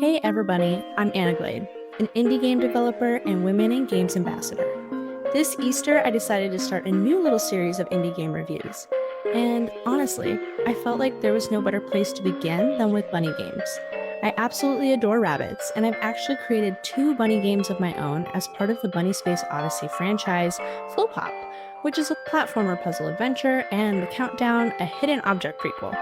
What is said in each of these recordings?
Hey everybody, I'm Anna Glade, an indie game developer and Women in Games ambassador. This Easter, I decided to start a new little series of indie game reviews. And honestly, I felt like there was no better place to begin than with bunny games. I absolutely adore rabbits, and I've actually created 2 bunny games of my own as part of the Bunny Space Odyssey franchise, Flowpop, which is a platformer puzzle adventure, and The Countdown, a hidden object prequel.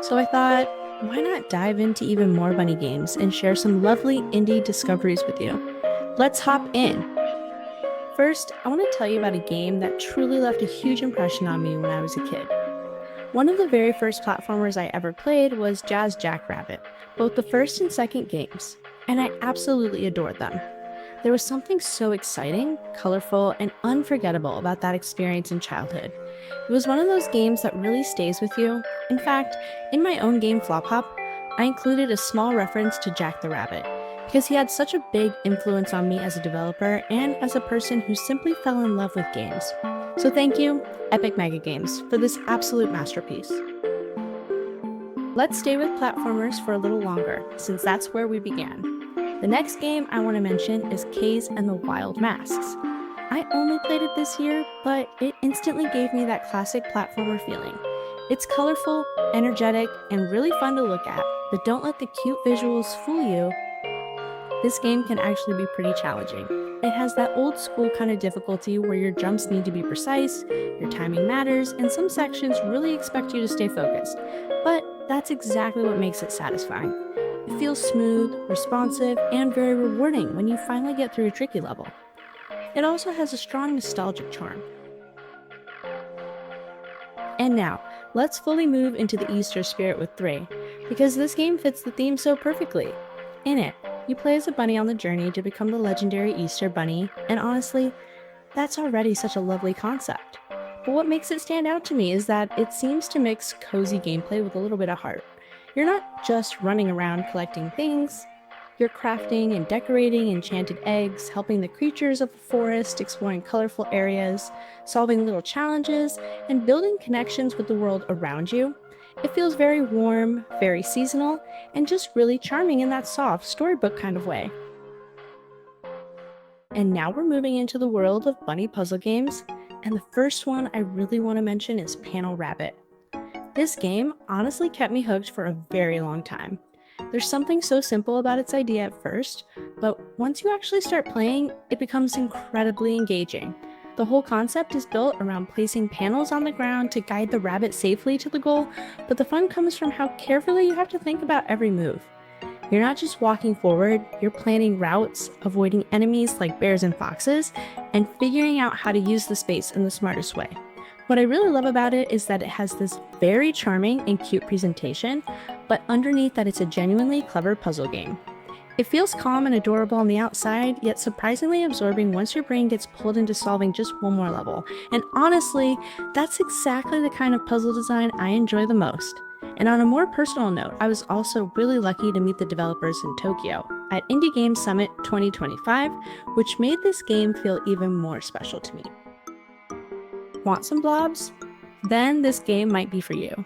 So I thought, why not dive into even more bunny games and share some lovely indie discoveries with you? Let's hop in! First, I want to tell you about a game that truly left a huge impression on me when I was a kid. One of the very first platformers I ever played was Jackrabbit, both the first and second games, and I absolutely adored them. There was something so exciting, colorful, and unforgettable about that experience in childhood. It was one of those games that really stays with you. In fact, in my own game Flopop, I included a small reference to Jack the Rabbit, because he had such a big influence on me as a developer and as a person who simply fell in love with games. So thank you, Epic Mega Games, for this absolute masterpiece. Let's stay with platformers for a little longer, since that's where we began. The next game I want to mention is Kaze and the Wild Masks. I only played it this year, but it instantly gave me that classic platformer feeling. It's colorful, energetic, and really fun to look at, but don't let the cute visuals fool you. This game can actually be pretty challenging. It has that old school kind of difficulty where your jumps need to be precise, your timing matters, and some sections really expect you to stay focused. But that's exactly what makes it satisfying. It feels smooth, responsive, and very rewarding when you finally get through a tricky level. It also has a strong nostalgic charm. And now, let's fully move into the Easter spirit with Thrae, because this game fits the theme so perfectly. In it, you play as a bunny on the journey to become the legendary Easter bunny, and honestly, that's already such a lovely concept. But what makes it stand out to me is that it seems to mix cozy gameplay with a little bit of heart. You're not just running around collecting things, you're crafting and decorating enchanted eggs, helping the creatures of the forest, exploring colorful areas, solving little challenges, and building connections with the world around you. It feels very warm, very seasonal, and just really charming in that soft, storybook kind of way. And now we're moving into the world of bunny puzzle games, and the first one I really want to mention is Panel Rabbit. This game honestly kept me hooked for a very long time. There's something so simple about its idea at first, but once you actually start playing, it becomes incredibly engaging. The whole concept is built around placing panels on the ground to guide the rabbit safely to the goal, but the fun comes from how carefully you have to think about every move. You're not just walking forward, you're planning routes, avoiding enemies like bears and foxes, and figuring out how to use the space in the smartest way. What I really love about it is that it has this very charming and cute presentation, but underneath that it's a genuinely clever puzzle game. It feels calm and adorable on the outside, yet surprisingly absorbing once your brain gets pulled into solving just one more level. And honestly, that's exactly the kind of puzzle design I enjoy the most. And on a more personal note, I was also really lucky to meet the developers in Tokyo at Indie Game Summit 2025, which made this game feel even more special to me. Want some blobs? Then this game might be for you.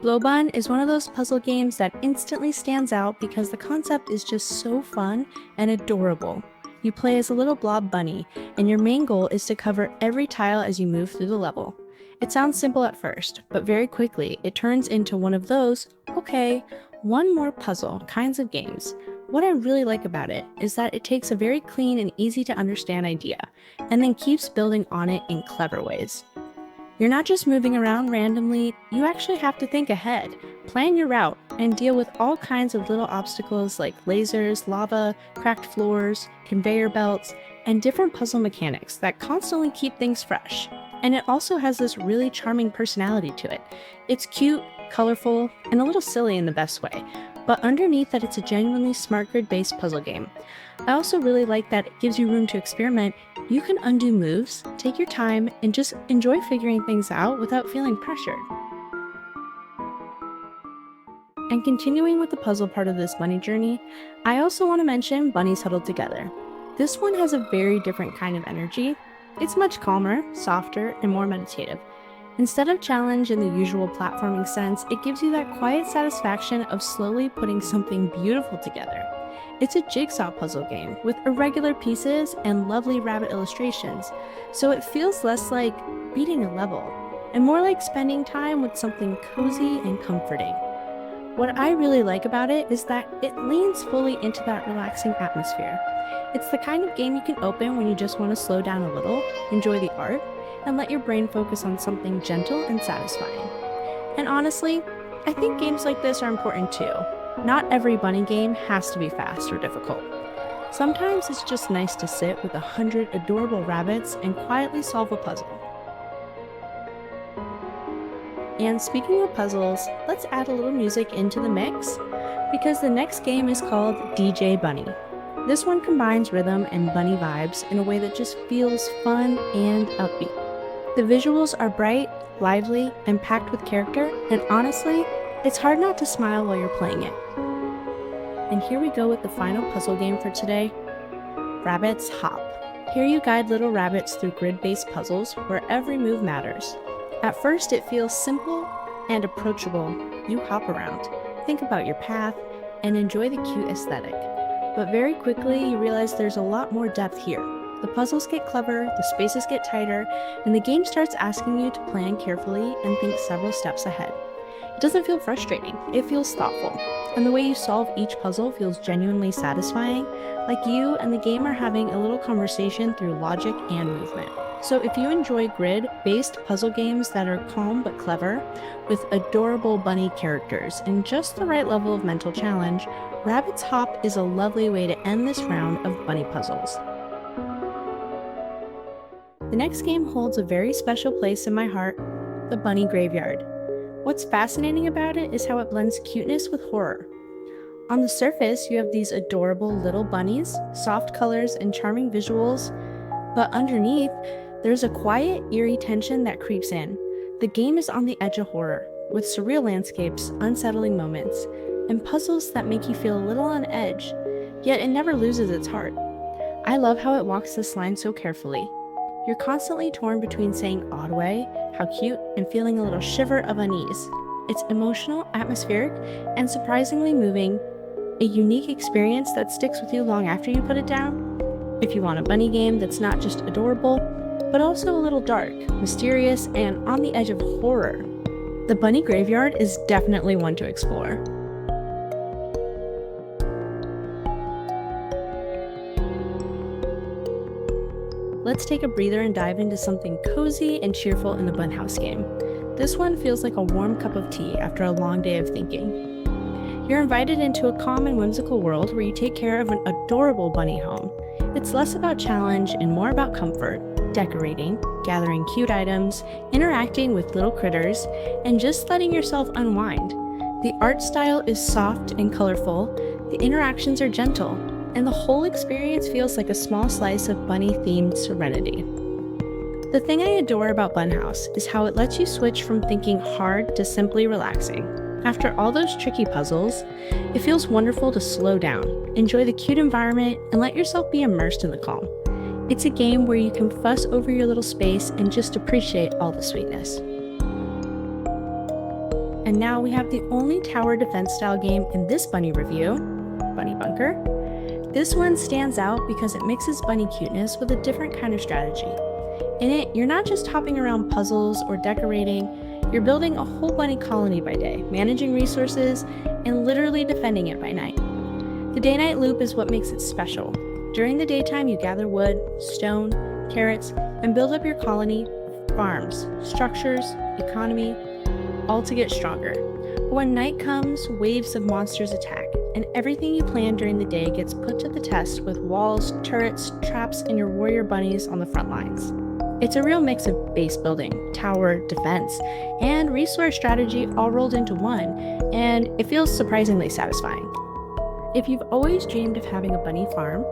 Blobun is one of those puzzle games that instantly stands out because the concept is just so fun and adorable. You play as a little blob bunny, and your main goal is to cover every tile as you move through the level. It sounds simple at first, but very quickly it turns into one of those, okay, one more puzzle kinds of games. What I really like about it is that it takes a very clean and easy to understand idea, and then keeps building on it in clever ways. You're not just moving around randomly, you actually have to think ahead, plan your route, and deal with all kinds of little obstacles like lasers, lava, cracked floors, conveyor belts, and different puzzle mechanics that constantly keep things fresh. And it also has this really charming personality to it. It's cute, colorful, and a little silly in the best way, but underneath that it's a genuinely smart grid-based puzzle game. I also really like that it gives you room to experiment. You can undo moves, take your time, and just enjoy figuring things out without feeling pressured. And continuing with the puzzle part of this bunny journey, I also want to mention Bunnies Huddled Together. This one has a very different kind of energy. It's much calmer, softer, and more meditative. Instead of challenge in the usual platforming sense, it gives you that quiet satisfaction of slowly putting something beautiful together. It's a jigsaw puzzle game with irregular pieces and lovely rabbit illustrations, so it feels less like beating a level and more like spending time with something cozy and comforting. What I really like about it is that it leans fully into that relaxing atmosphere. It's the kind of game you can open when you just want to slow down a little, enjoy the art, and let your brain focus on something gentle and satisfying. And honestly, I think games like this are important too. Not every bunny game has to be fast or difficult. Sometimes it's just nice to sit with 100 adorable rabbits and quietly solve a puzzle. And speaking of puzzles, let's add a little music into the mix, because the next game is called DJ Bunny. This one combines rhythm and bunny vibes in a way that just feels fun and upbeat. The visuals are bright, lively, and packed with character, and honestly, it's hard not to smile while you're playing it. And here we go with the final puzzle game for today, Rabbit's Hop. Here you guide little rabbits through grid-based puzzles where every move matters. At first it feels simple and approachable. You hop around, think about your path, and enjoy the cute aesthetic. But very quickly you realize there's a lot more depth here. The puzzles get clever, the spaces get tighter, and the game starts asking you to plan carefully and think several steps ahead. It doesn't feel frustrating, it feels thoughtful. And the way you solve each puzzle feels genuinely satisfying, like you and the game are having a little conversation through logic and movement. So if you enjoy grid-based puzzle games that are calm but clever, with adorable bunny characters and just the right level of mental challenge, Rabbit's Hop is a lovely way to end this round of bunny puzzles. The next game holds a very special place in my heart, the Bunny Graveyard. What's fascinating about it is how it blends cuteness with horror. On the surface, you have these adorable little bunnies, soft colors, and charming visuals, but underneath, there's a quiet, eerie tension that creeps in. The game is on the edge of horror, with surreal landscapes, unsettling moments, and puzzles that make you feel a little on edge, yet it never loses its heart. I love how it walks this line so carefully. You're constantly torn between saying "odd way," how cute, and feeling a little shiver of unease. It's emotional, atmospheric, and surprisingly moving, a unique experience that sticks with you long after you put it down. If you want a bunny game that's not just adorable, but also a little dark, mysterious, and on the edge of horror, the Bunny Graveyard is definitely one to explore. Let's take a breather and dive into something cozy and cheerful in the Bunhouse game. This one feels like a warm cup of tea after a long day of thinking. You're invited into a calm and whimsical world where you take care of an adorable bunny home. It's less about challenge and more about comfort, decorating, gathering cute items, interacting with little critters, and just letting yourself unwind. The art style is soft and colorful, the interactions are gentle, and the whole experience feels like a small slice of bunny-themed serenity. The thing I adore about Bunhouse is how it lets you switch from thinking hard to simply relaxing. After all those tricky puzzles, it feels wonderful to slow down, enjoy the cute environment, and let yourself be immersed in the calm. It's a game where you can fuss over your little space and just appreciate all the sweetness. And now we have the only tower defense style game in this bunny review, Bunny Bunker. This one stands out because it mixes bunny cuteness with a different kind of strategy. In it, you're not just hopping around puzzles or decorating, you're building a whole bunny colony by day, managing resources, and literally defending it by night. The day-night loop is what makes it special. During the daytime, you gather wood, stone, carrots, and build up your colony, farms, structures, economy, all to get stronger. But when night comes, waves of monsters attack, and everything you planned during the day gets put to the test with walls, turrets, traps, and your warrior bunnies on the front lines. It's a real mix of base building, tower, defense, and resource strategy all rolled into one, and it feels surprisingly satisfying. If you've always dreamed of having a bunny farm,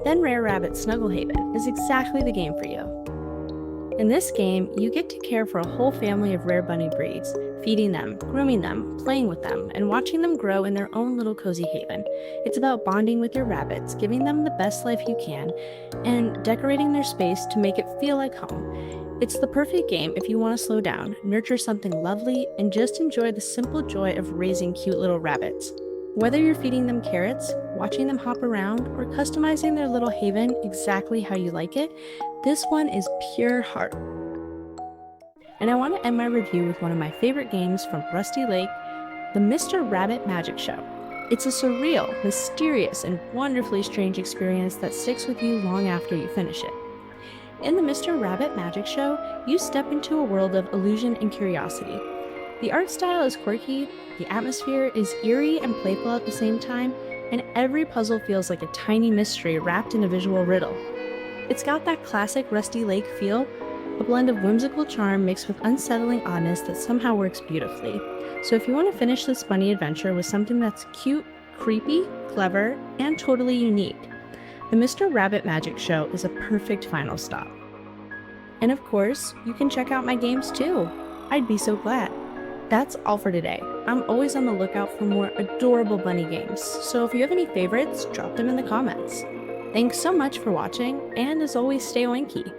then Rare Rabbit Snuggle Haven is exactly the game for you. In this game, you get to care for a whole family of rare bunny breeds, feeding them, grooming them, playing with them, and watching them grow in their own little cozy haven. It's about bonding with your rabbits, giving them the best life you can, and decorating their space to make it feel like home. It's the perfect game if you want to slow down, nurture something lovely, and just enjoy the simple joy of raising cute little rabbits. Whether you're feeding them carrots, watching them hop around, or customizing their little haven exactly how you like it, this one is pure heart. And I want to end my review with one of my favorite games from Rusty Lake, the Mr. Rabbit Magic Show. It's a surreal, mysterious, and wonderfully strange experience that sticks with you long after you finish it. In the Mr. Rabbit Magic Show, you step into a world of illusion and curiosity. The art style is quirky, the atmosphere is eerie and playful at the same time, and every puzzle feels like a tiny mystery wrapped in a visual riddle. It's got that classic Rusty Lake feel, a blend of whimsical charm mixed with unsettling oddness that somehow works beautifully. So if you want to finish this bunny adventure with something that's cute, creepy, clever, and totally unique, the Mr. Rabbit Magic Show is a perfect final stop. And of course, you can check out my games too. I'd be so glad. That's all for today. I'm always on the lookout for more adorable bunny games, so if you have any favorites, drop them in the comments. Thanks so much for watching, and as always, stay oinky.